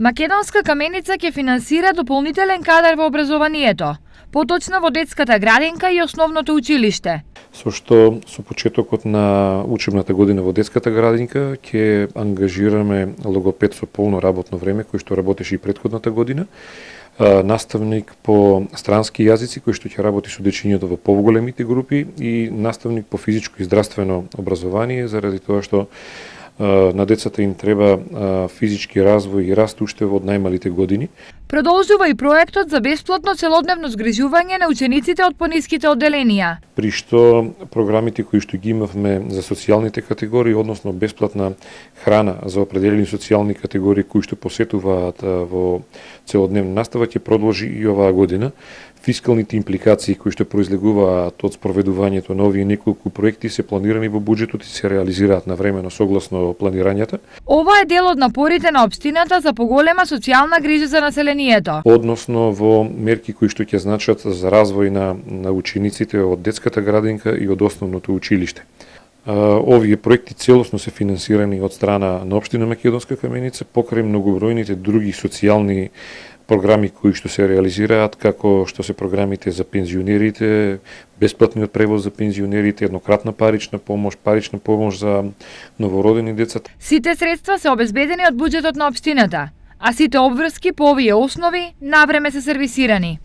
Македонска каменица ќе финансира дополнителен кадар во образованието, поточно во детската градинка и основното училиште. Со што со почетокот на учебната година во детската градинка ќе ангажираме логопед со полно работно време кој што работеше и претходната година, наставник по странски јазици кој што ќе работи со дечињето во поголемите групи и наставник по физичко и здравствено образование заради тоа што на децата им треба физички развој и раст уште во најмалите години. Продолжува и проектот за бесплатно целодневно згрижување на учениците од пониските одделенија. При што програмите кои што ги имавме за социјалните категории, односно бесплатна храна за определени социјални категории кои што посетуваат во целодневна настава ќе продолжи и оваа година. Фискалните импликации кои што произлегуваат од спроведувањето на овие неколку проекти се планирани во буџетот и се реализираат навремено согласно планирањата. Ова е дел од напорите на општината за поголема социјална грижа за населението. Односно во мерки кои што ќе значат за развој на учениците од детската градинка и од основното училиште. Овие проекти целосно се финансирани од страна на општина Македонска каменица покрај многобројните други социјални програми кои што се реализираат, како што се програмите за пензионерите, бесплатниот превоз за пензионерите, еднократна парична помош за новородени деца. Сите средства се обезбедени од буџетот на општината, а сите обврски по овие основи навреме се сервисирани.